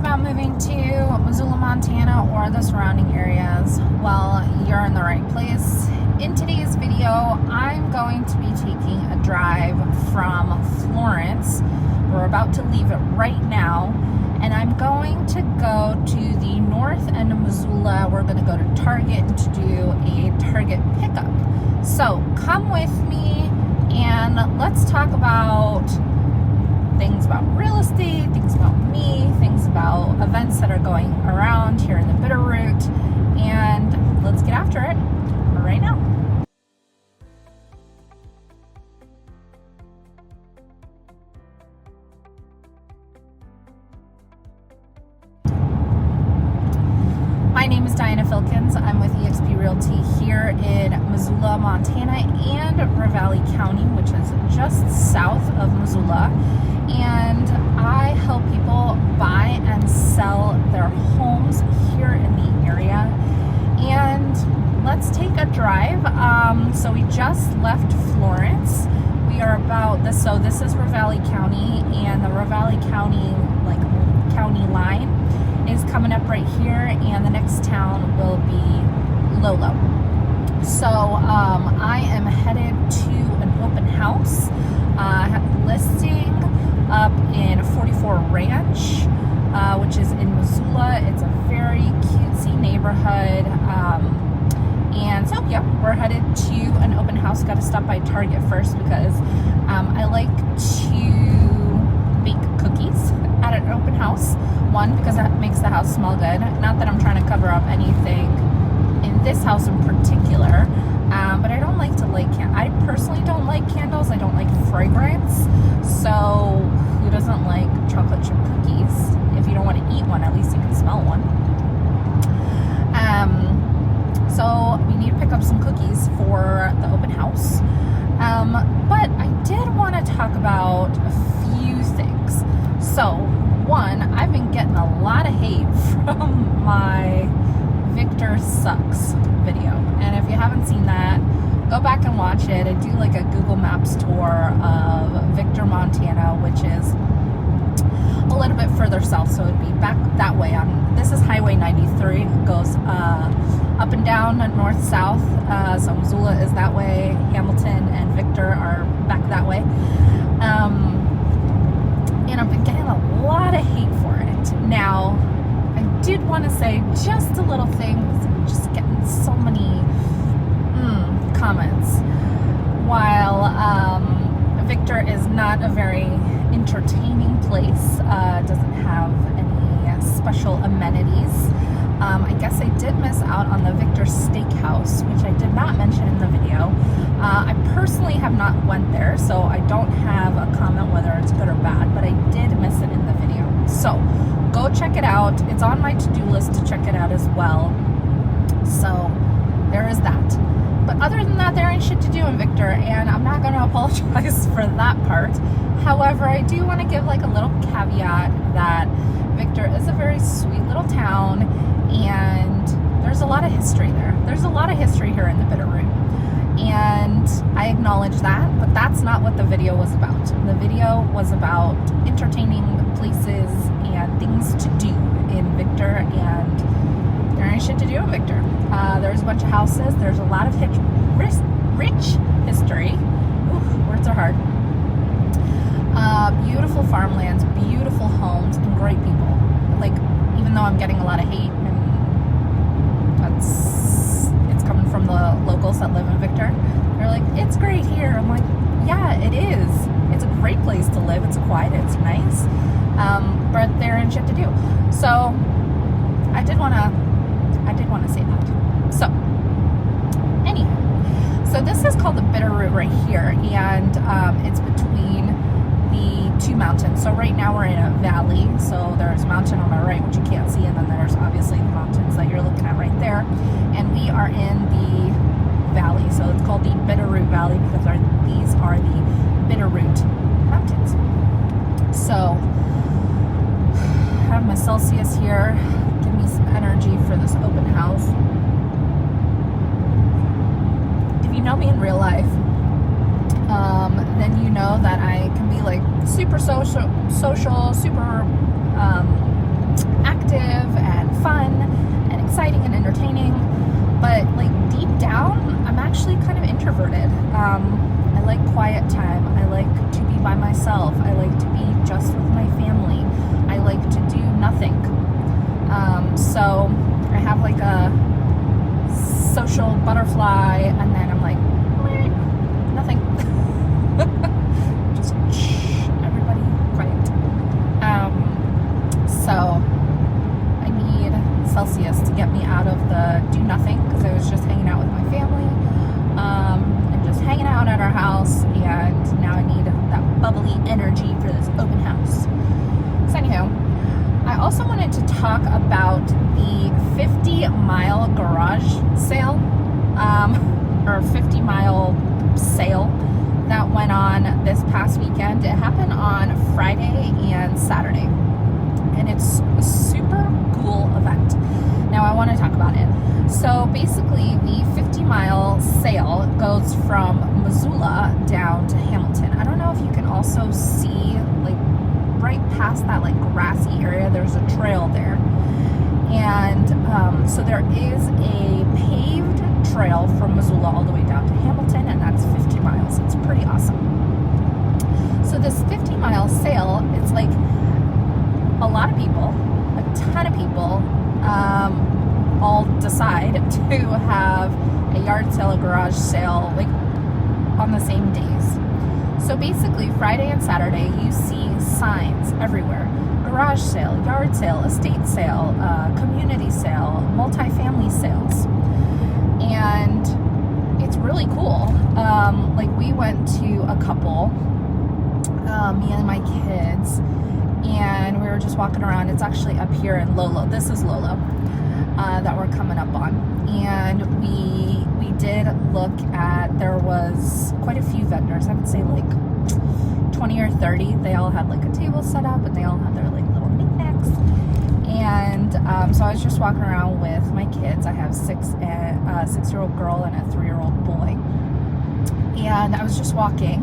about moving to Missoula, Montana or the surrounding areas, well, you're in the right place. In today's video, I'm going to be taking a drive from Florence. We're about to leave it right now, and I'm going to go to the north end of Missoula. We're going to go to Target to do a Target pickup. So come with me and let's talk about things about real estate, things about me, things about events that are going around here in the Bitterroot, and let's get after it right now. My name is Filkins. I'm with EXP Realty here in Missoula, Montana and Ravalli County, which is just south of Missoula. And I help people buy and sell their homes here in the area. And let's take a drive. So we just left Florence. We are about this. So this is Ravalli County, and the Ravalli County county line is coming up right here, and the next town will be Lolo. So I am headed to an open house listing up in 44 Ranch, which is in Missoula. It's a very cutesy neighborhood. And so, yeah, we're headed to an open house. Got to stop by Target first because I like to bake cookies at an open house. One, because that makes the house smell good. Not that I'm trying to cover up anything in this house in particular, but I don't like to light I personally don't like candles. I don't like fragrance. So who doesn't like chocolate chip cookies? If you don't want to eat one, at least you can smell one. So we need to pick up some cookies for the open house. But I did want to talk about a few things. So one, I've been getting a lot of hate from my Victor Sucks video. And if you haven't seen that, go back and watch it. I do like a Google Maps tour of Victor, Montana, which is a little bit further south. So it'd be back that way. This is Highway 93. It goes up and down north-south. So Missoula is that way. Hamilton and Victor are back that way. And I've been getting a lot of hate for it. Now, I did want to say just a little thing. I'm just getting so many comments. While Victor is not a very entertaining place, doesn't have any special amenities. I guess I did miss out on the Victor Steakhouse, which I did not mention in the video. I personally have not went there, so I don't have a comment whether it's good or bad, but I did miss it in the video. So go check it out. It's on my to-do list to check it out as well. So there is that. But other than that, there ain't shit to do in Victor, and I'm not going to apologize for that part. However, I do want to give like a little caveat that Victor is a very sweet little town, and there's a lot of history there. There's a lot of history here in the Bitterroot, and I acknowledge that, but that's not what the video was about. The video was about entertaining places and things to do in Victor, and there ain't shit to do in Victor. There's a bunch of houses. There's a lot of rich history. Ooh, words are hard. Beautiful farmlands, beautiful homes, and great people. Like, even though I'm getting a lot of hate, and it's coming from the locals that live in Victor, they're like, it's great here. I'm like, yeah, it is. It's a great place to live. It's quiet. It's nice. But there ain't shit to do. So I did want to say that. So anyhow, so this is called the Bitterroot right here, and it's between the two mountains. So right now we're in a valley, so there's a mountain on my right which you can't see, and then there's obviously the mountains that you're looking at right there, and we are in the valley. So it's called the Bitterroot Valley because these are the Bitterroot mountains. So I have my Celsius here, give me some energy for this open house. If you know me in real life, then you know that I can be like super social, super introverted. I like quiet time. I like to be by myself. I like to be just with my family. I like to do nothing. So I have like a social butterfly, and then I'm like, meh, nothing. Just shh, everybody quiet. So I need Celsius to get me out of the do nothing, because I was just hanging out with my family, and just hanging out at our house, and now I need that bubbly energy for this open house. So anyhow, I also wanted to talk about the 50-mile garage sale, or 50-mile sale that went on this past weekend. It happened on Friday and Saturday, and it's a super cool event. Now I want to talk about it. So basically, the 50-mile sale goes from Missoula down to Hamilton. I don't know if you can also see, like, right past that like grassy area, there's a trail there, and so there is a paved trail from Missoula all the way down to Hamilton, and that's 50 miles. It's pretty awesome. So this 50-mile sale, it's like a lot of people, a ton of people, all decide to have a yard sale, a garage sale, like on the same days. So basically, Friday and Saturday, you see signs everywhere. Garage sale, yard sale, estate sale, community sale, multifamily sales. And it's really cool. Like, we went to a couple, me and my kids, and we were just walking around. It's actually up here in Lolo. This is Lolo, that we're coming up on. And we did look at, there was quite a few vendors, I would say like 20 or 30. They all had like a table set up, and they all had their like little knickknacks. And so I was just walking around with my kids. I have a 6-year-old girl and a 3-year-old boy. And I was just walking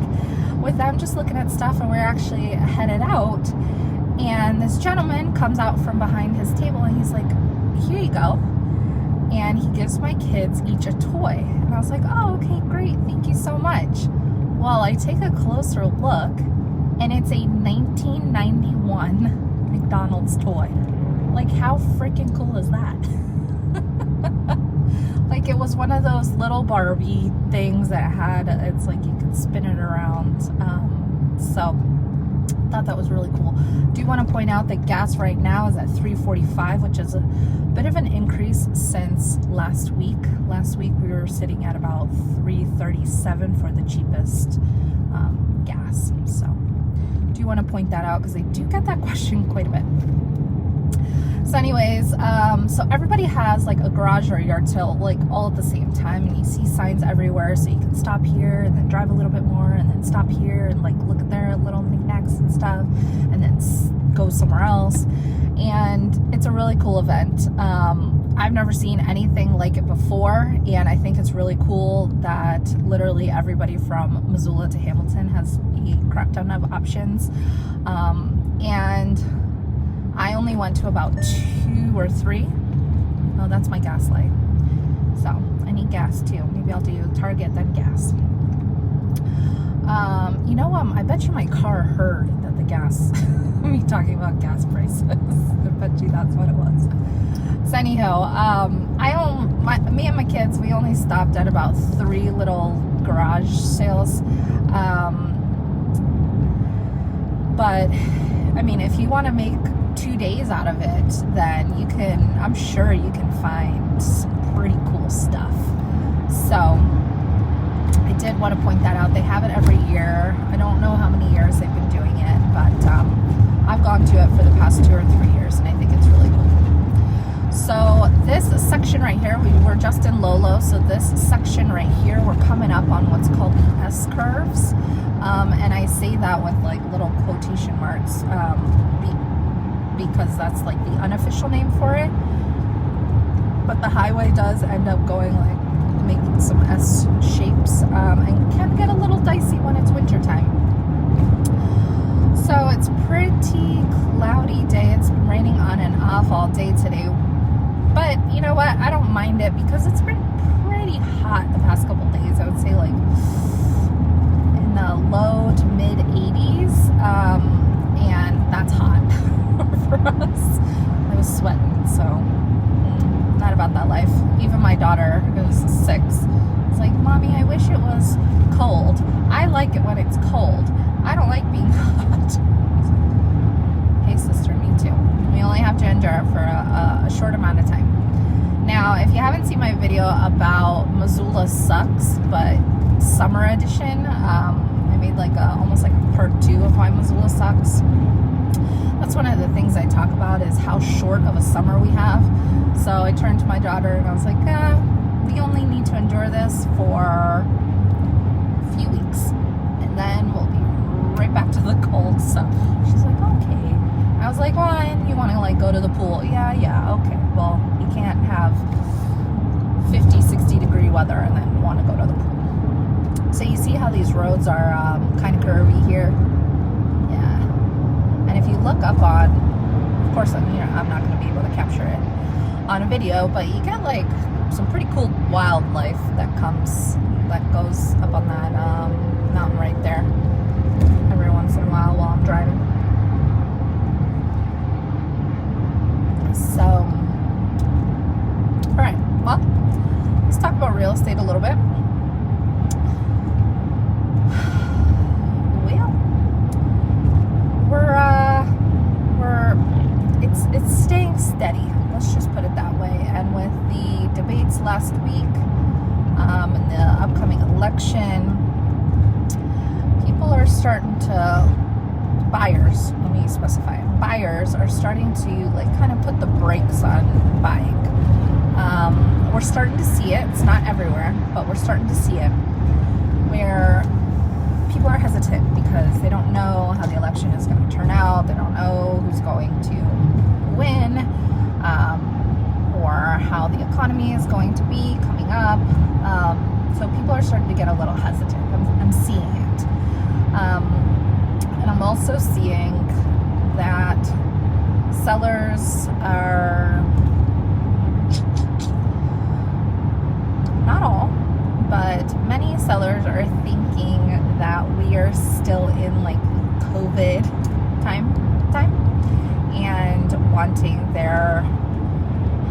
with them, just looking at stuff, and we're actually headed out. And this gentleman comes out from behind his table, and he's like, "Here you go." And he gives my kids each a toy. And I was like, "Oh, okay, great. Thank you so much." Well, I take a closer look, and it's a 1991 McDonald's toy. Like, how freaking cool is that? Like, it was one of those little Barbie things that had, it's like you could spin it around. So I thought that was really cool. Do want to point out that gas right now is at $3.45, which is a bit of an increase since last week. Last week we were sitting at about $3.37 for the cheapest gas. So do want to point that out, because I do get that question quite a bit. So anyways, so everybody has like a garage or a yard sale like all at the same time, and you see signs everywhere, so you can stop here and then drive a little bit more, and then stop here and like look at their little knickknacks and stuff, and then go somewhere else. And it's a really cool event. I've never seen anything like it before, and I think it's really cool that literally everybody from Missoula to Hamilton has a crap ton of options. And I only went to about 2 or 3. Oh, that's my gas light. So I need gas too. Maybe I'll do Target, then gas. I bet you my car heard that the gas, me talking about gas prices. I bet you that's what it was. So anyhow, me and my kids, we only stopped at about 3 little garage sales. But I mean, if you want to make 2 days out of it, then I'm sure you can find some pretty cool stuff. So I did want to point that out. They have it every year. I don't know how many years they've been doing it, but I've gone to it for the past 2 or 3 years, and I think it's really cool. So this section right here, we're just in Lolo, so this section right here, we're coming up on what's called the S-curves, and I say that with like little quotation marks, because that's like the unofficial name for it. But the highway does end up going like making some S shapes, and can get a little dicey when it's winter time. So it's pretty cloudy day. It's been raining on and off all day today. But you know what? I don't mind it because it's been pretty hot the past couple days. I would say like in the low to mid 80s, and that's hot for us. I was sweating, so not about that life. Even my daughter, who's 6, is like, Mommy, I wish it was cold. I like it when it's cold. I don't like being hot. Hey sister, me too. We only have to endure it for a short amount of time. Now, if you haven't seen my video about Missoula Sucks, but summer edition, I made like almost like a part 2 of why Missoula sucks. That's one of the things I talk about, is how short of a summer we have. So I turned to my daughter and I was like, we only need to endure this for a few weeks, and then we'll be right back to the cold. So she's like, okay. I was like, well, and you want to like go to the pool? Yeah, okay. Well, you can't have 50, 60 degree weather and then want to go to the pool. So you see how these roads are kind of curvy here? Yeah. And if you look up on, of course, I'm not going to be able to capture it on a video, but you get like some pretty cool wildlife that goes up on that mountain right there every once in a while I'm driving. So, all right, well, let's talk about real estate a little bit. It's staying steady. Let's just put it that way. And with the debates last week, and the upcoming election, people are starting to, buyers, let me specify, buyers are starting to like kind of put the brakes on buying. We're starting to see it. It's not everywhere, but we're starting to see it, where people are hesitant because they don't know how the election is going to turn out. They don't know who's going to win, or how the economy is going to be coming up. So people are starting to get a little hesitant. I'm seeing it. And I'm also seeing that sellers are, not all, but many sellers are thinking that we are still in like COVID time, and wanting their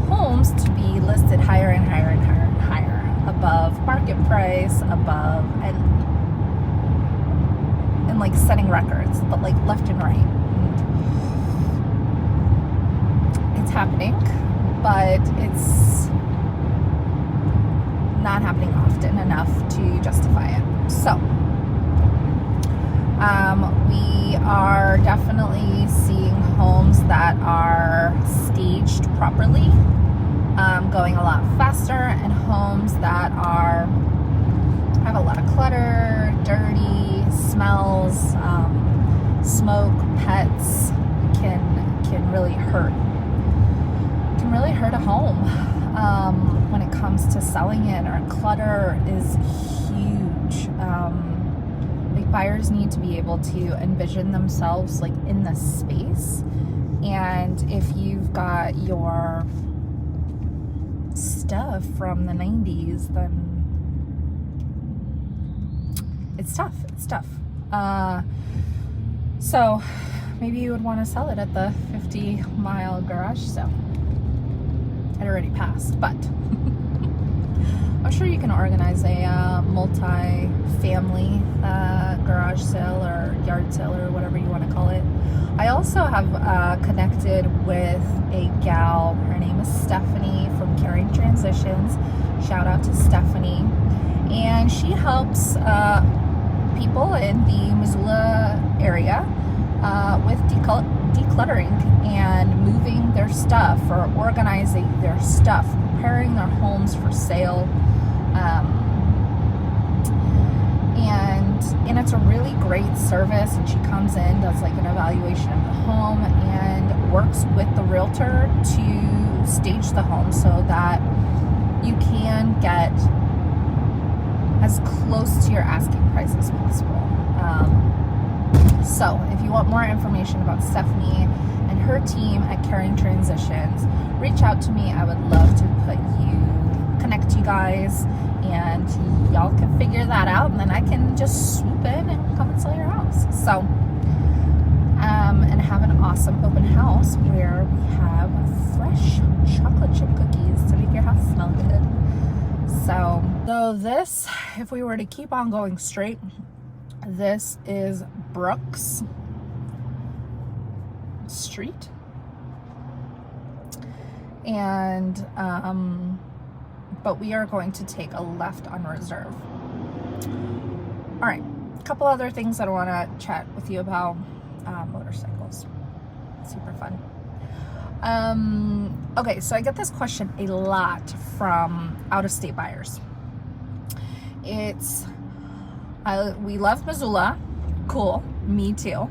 homes to be listed higher and higher and higher and higher, above market price, above, and like setting records, but like left and right. And it's happening, but it's not happening often enough to justify it. So we are definitely seeing homes that are staged properly, going a lot faster, and homes that have a lot of clutter, dirty, smells, smoke, pets can really hurt. Can really hurt a home when it comes to selling it. Or clutter is huge. Like buyers need to be able to envision themselves like in the space, and if you've got your stuff from the 90s, then it's tough. So maybe you would want to sell it at the 50-mile garage sale. It already passed, but I'm sure you can organize a multi-family garage sale or yard sale or whatever you want to call it. I also have connected with a gal. Her name is Stephanie from Caring Transitions. Shout out to Stephanie. And she helps people in the Missoula area with decluttering and moving their stuff, or organizing their stuff, preparing their homes for sale. And it's a really great service, and she comes in, does like an evaluation of the home, and works with the realtor to stage the home so that you can get as close to your asking price as possible. So if you want more information about Stephanie and her team at Caring Transitions, reach out to me. I would love to connect you guys, and y'all can figure that out, and then I can just swoop in and come and sell your house. So, and have an awesome open house where we have fresh chocolate chip cookies to make your house smell good. So this, if we were to keep on going straight, this is Brooks Street, and but we are going to take a left on Reserve. All right, a couple other things that I want to chat with you about. Motorcycles, super fun. Okay, so I get this question a lot from out-of-state buyers. It's we love Missoula, cool, me too,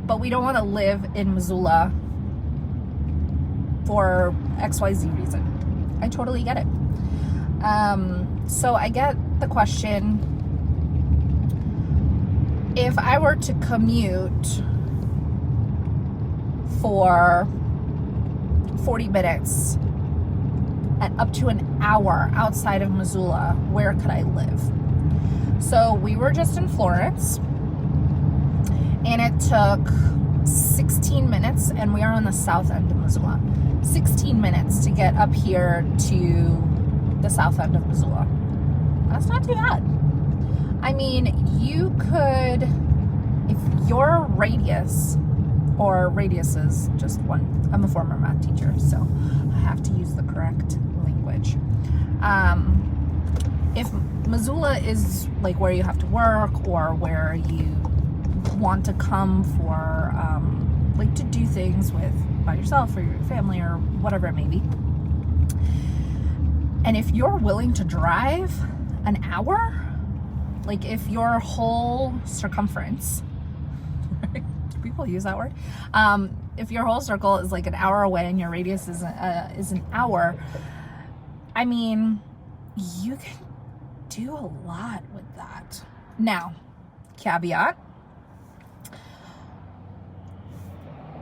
but we don't want to live in Missoula for XYZ reason. I totally get it. So I get the question, if I were to commute for 40 minutes and up to an hour outside of Missoula, where could I live? So we were just in Florence, and it took 16 minutes, and we are on the south end of Missoula. 16 minutes to get up here to the south end of Missoula. That's not too bad. I mean, you could, if your radius, or radius is just one, I'm a former math teacher, so I have to use the correct language. If Missoula is like where you have to work, or where you want to come for, like to do things by yourself or your family or whatever it may be, and if you're willing to drive an hour, like if your whole circumference, do people use that word? If your whole circle is like an hour away and your radius is an hour, I mean, you can do a lot with that. Now, caveat,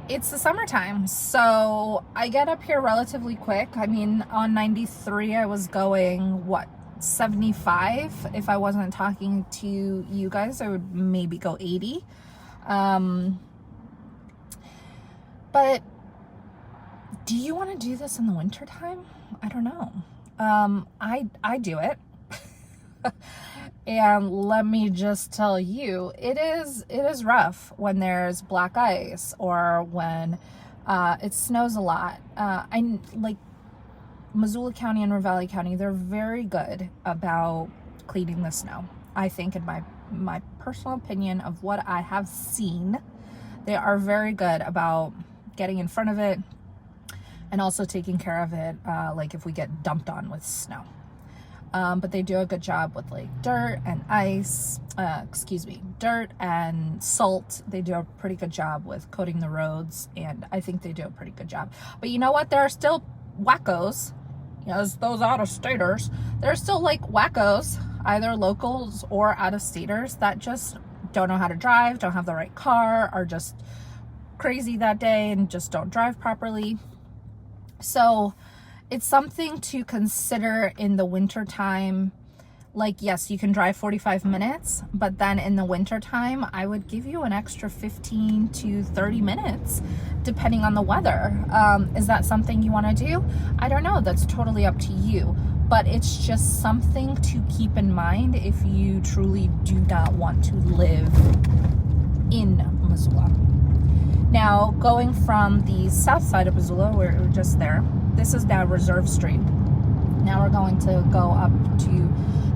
it's the summertime, so I get up here relatively quick. I mean, on 93, I was going, 75? If I wasn't talking to you guys, I would maybe go 80. But do you want to do this in the wintertime? I don't know. I do it. And let me just tell you, it is rough when there's black ice, or when it snows a lot. I like Missoula County and Ravalli County, they're very good about cleaning the snow. I think, in my personal opinion of what I have seen, they are very good about getting in front of it and also taking care of it, like if we get dumped on with snow. But they do a good job with like dirt and ice, dirt and salt. They do a pretty good job with coating the roads, and I think they do a pretty good job. But you know what? There are still wackos, those out-of-staters. There are still like wackos, either locals or out-of-staters, that just don't know how to drive, don't have the right car, are just crazy that day and just don't drive properly. So it's something to consider in the winter time. Like, yes, you can drive 45 minutes, but then in the winter time, I would give you an extra 15 to 30 minutes, depending on the weather. Is that something you want to do? I don't know. That's totally up to you. But it's just something to keep in mind if you truly do not want to live in Missoula. Now, going from the south side of Missoula, where we're just there, this is now Reserve Street. Now we're going to go up to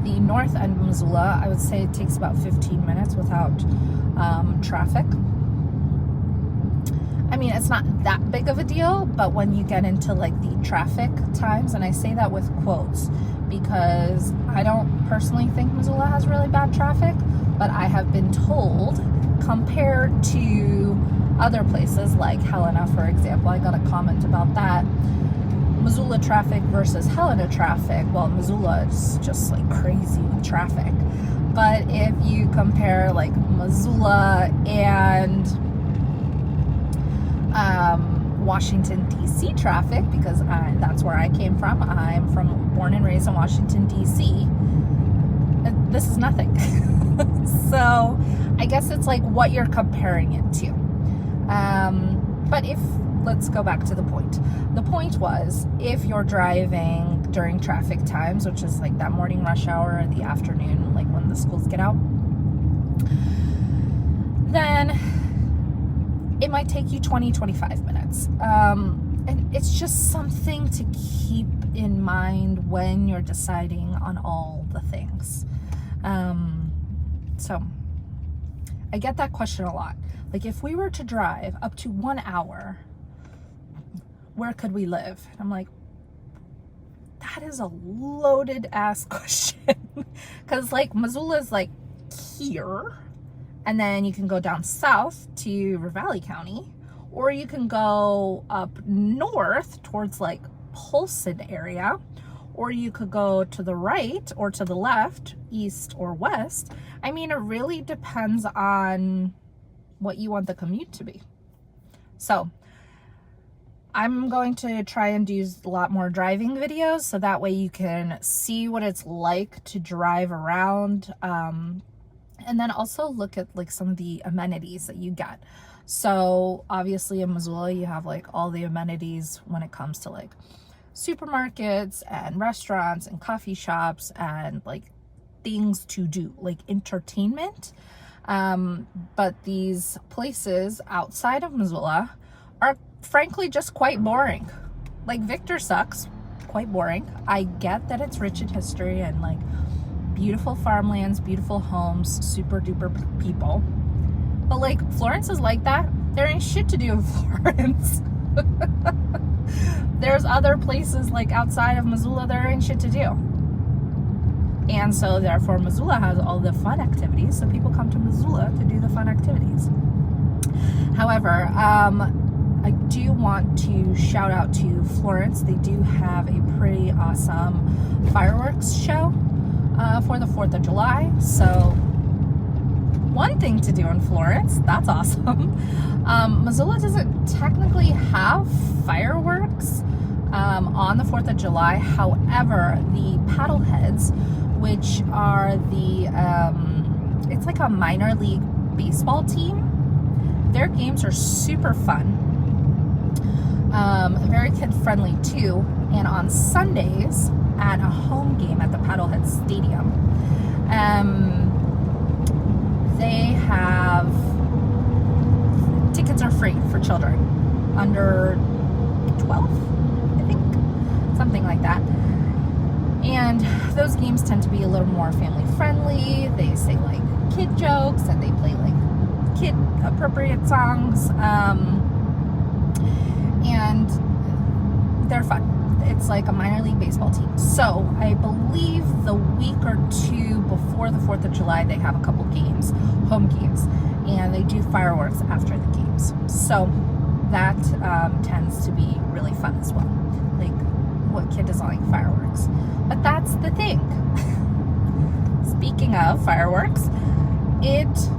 the north end of Missoula. I would say it takes about 15 minutes without traffic. I mean, it's not that big of a deal, but when you get into like the traffic times, and I say that with quotes because I don't personally think Missoula has really bad traffic, but I have been told, compared to other places like Helena, for example, I got a comment about that. Missoula traffic versus Helena traffic. Well, Missoula is just like crazy with traffic. But if you compare like Missoula and Washington, D.C. traffic, because that's where I came from. I'm born and raised in Washington, D.C. This is nothing. So I guess it's like what you're comparing it to. But let's go back to the point. The point was, if you're driving during traffic times, which is like that morning rush hour or the afternoon, like when the schools get out, then it might take you 20-25 minutes. And it's just something to keep in mind when you're deciding on all the things. So I get that question a lot. Like, if we were to drive up to 1 hour, where could we live? And I'm like, that is a loaded ass question. Because like Missoula is like here, and then you can go down south to Ravalli County, or you can go up north towards like Polson area, or you could go to the right or to the left, east or west. I mean, it really depends on what you want the commute to be. So I'm going to try and do a lot more driving videos, so that way you can see what it's like to drive around, and then also look at like some of the amenities that you get. So obviously in Missoula you have like all the amenities when it comes to like supermarkets and restaurants and coffee shops and like things to do, like entertainment. But these places outside of Missoula are frankly just quite boring. Like Victor sucks, quite boring. I get that it's rich in history and like beautiful farmlands, beautiful homes, super duper people. But like Florence is like that. There ain't shit to do in Florence. There's other places like outside of Missoula there ain't shit to do. And so therefore Missoula has all the fun activities, so people come to Missoula to do the fun activities. However, I do want to shout out to Florence. They do have a pretty awesome fireworks show for the 4th of July. So one thing to do in Florence, that's awesome. Missoula doesn't technically have fireworks on the 4th of July. However, the Paddleheads, which are it's like a minor league baseball team, their games are super fun. Very kid friendly too. And on Sundays at a home game at the Paddlehead Stadium, they have tickets are free for children under 12, I think, something like that. And those games tend to be a little more family friendly. They say like kid jokes and they play like kid appropriate songs. And they're fun. It's like a minor league baseball team. So I believe the week or two before the 4th of July, they have a couple games, home games, and they do fireworks after the games. So that tends to be really fun as well. Like, what kid doesn't like fireworks? But that's the thing. Speaking of fireworks, it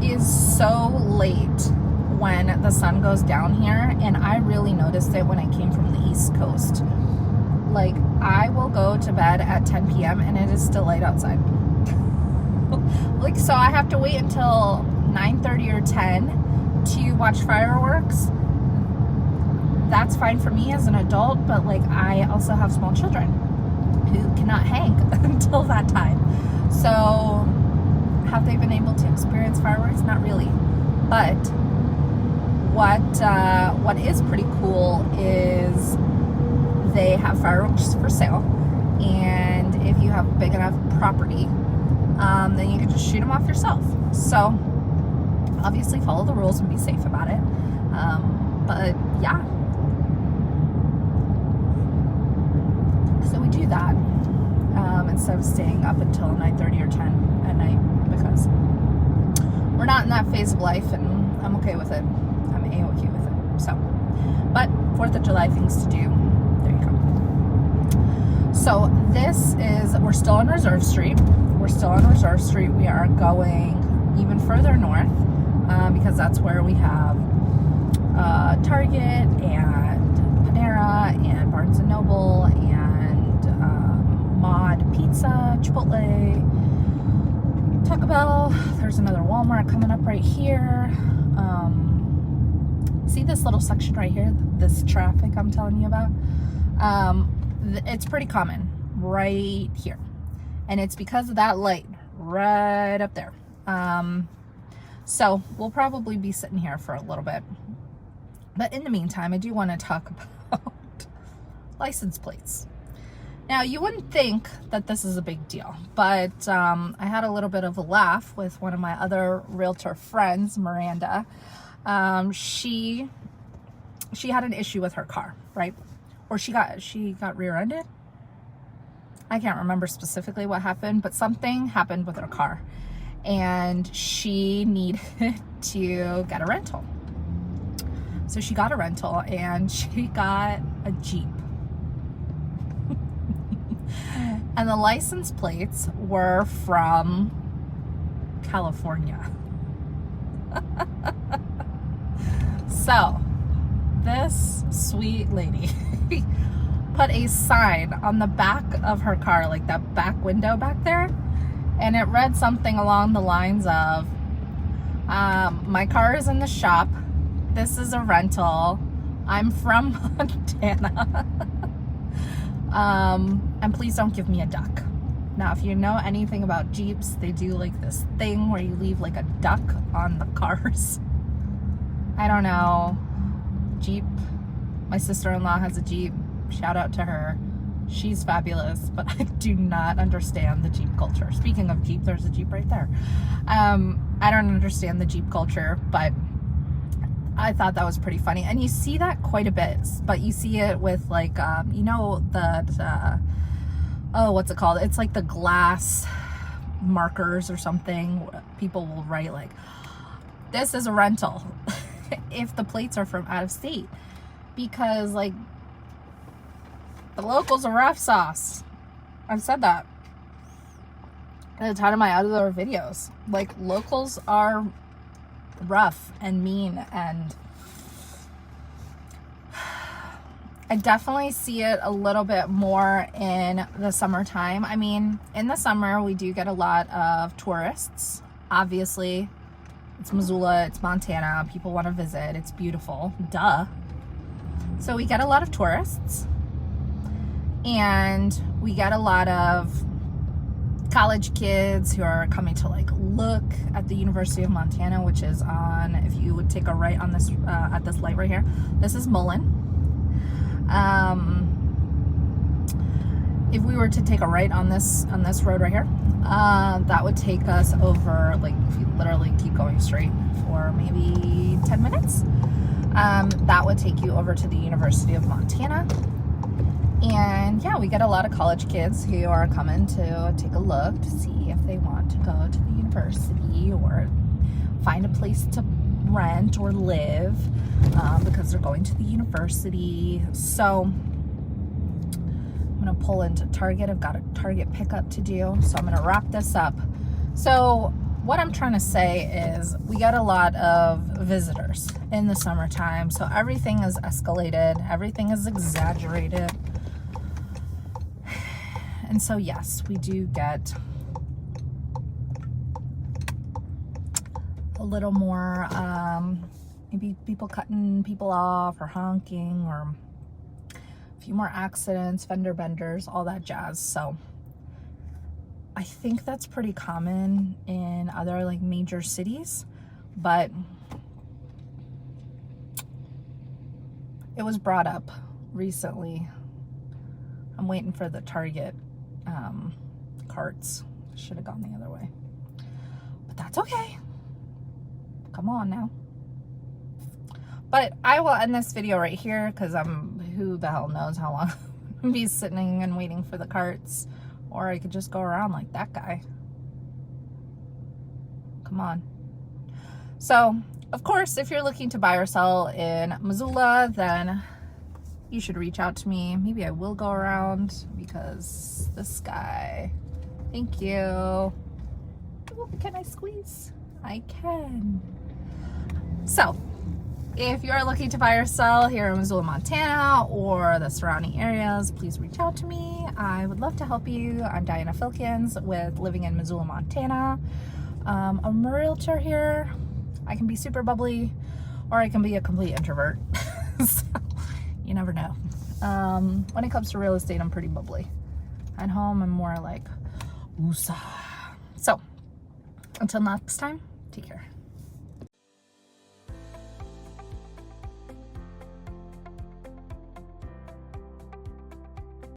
is so late when the sun goes down here, and I really noticed it when I came from the East Coast. Like, I will go to bed at 10 p.m. and it is still light outside. Like, so I have to wait until 9:30 or 10 to watch fireworks. That's fine for me as an adult, but like, I also have small children who cannot hang until that time. So have they been able to experience fireworks? Not really. But what is pretty cool is they have fireworks for sale, and if you have big enough property, then you can just shoot them off yourself. So obviously follow the rules and be safe about it. But yeah, so we do that instead of staying up until 9:30 or 10 at night, because we're not in that phase of life, and I'm okay with it. I'm A-okay with it. So, but 4th of July things to do. There you go. So we're still on Reserve Street. We're still on Reserve Street. We are going even further north because that's where we have Target and Panera and Barnes and Noble and Mod Pizza, Chipotle, Taco Bell. There's another Walmart coming up right here. See this little section right here, this traffic I'm telling you about? It's pretty common right here, and it's because of that light right up there. So we'll probably be sitting here for a little bit, but in the meantime, I do want to talk about license plates. Now, you wouldn't think that this is a big deal, but I had a little bit of a laugh with one of my other realtor friends, Miranda. She had an issue with her car, right? Or she got rear-ended. I can't remember specifically what happened, but something happened with her car, and she needed to get a rental. So she got a rental, and she got a Jeep. And the license plates were from California. So this sweet lady put a sign on the back of her car, like that back window back there, and it read something along the lines of, my car is in the shop, this is a rental, I'm from Montana, and please don't give me a duck. Now, if you know anything about Jeeps, they do like this thing where you leave like a duck on the cars. I don't know. Jeep. My sister-in-law has a Jeep. Shout out to her. She's fabulous, but I do not understand the Jeep culture. Speaking of Jeep, there's a Jeep right there. I don't understand the Jeep culture, but I thought that was pretty funny. And you see that quite a bit, but you see it with like, you know, oh, what's it called? It's like the glass markers or something. People will write like, this is a rental if the plates are from out of state, because like the locals are rough sauce. I've said that in a ton of my other videos. Like, locals are rough and mean, and I definitely see it a little bit more in the summertime. I mean, in the summer, we do get a lot of tourists. Obviously, it's Missoula, it's Montana. People want to visit. It's beautiful. Duh. So we get a lot of tourists, and we get a lot of college kids who are coming to like look at the University of Montana, which is on, if you would take a right on this at this light right here, this is Mullen. If we were to take a right on this road right here, that would take us over, like, if you literally keep going straight for maybe 10 minutes, that would take you over to the University of Montana. And yeah, we get a lot of college kids who are coming to take a look to see if they want to go to the university or find a place to rent or live, because they're going to the university. So I'm gonna pull into Target. I've got a Target pickup to do, so I'm gonna wrap this up. So what I'm trying to say is we get a lot of visitors in the summertime, so everything is escalated, everything is exaggerated. And so yes, we do get a little more, maybe people cutting people off or honking, or a few more accidents, fender benders, all that jazz. So I think that's pretty common in other like major cities, but it was brought up recently. I'm waiting for the Target carts. Should have gone the other way, but that's okay. Come on now. But I will end this video right here, because who the hell knows how long I'll be sitting and waiting for the carts, or I could just go around like that guy. Come on. So of course, if you're looking to buy or sell in Missoula, then you should reach out to me. Maybe I will go around, because this guy, thank you. Ooh, can I squeeze? I can. So If you're looking to buy or sell here in Missoula, Montana or the surrounding areas, please reach out to me. I would love to help you. I'm Diana Filkins with Living in Missoula, Montana. I'm a realtor here. I can be super bubbly or I can be a complete introvert. So, you never know. When it comes to real estate, I'm pretty bubbly. At home, I'm more like, woosah. So, until next time, take care.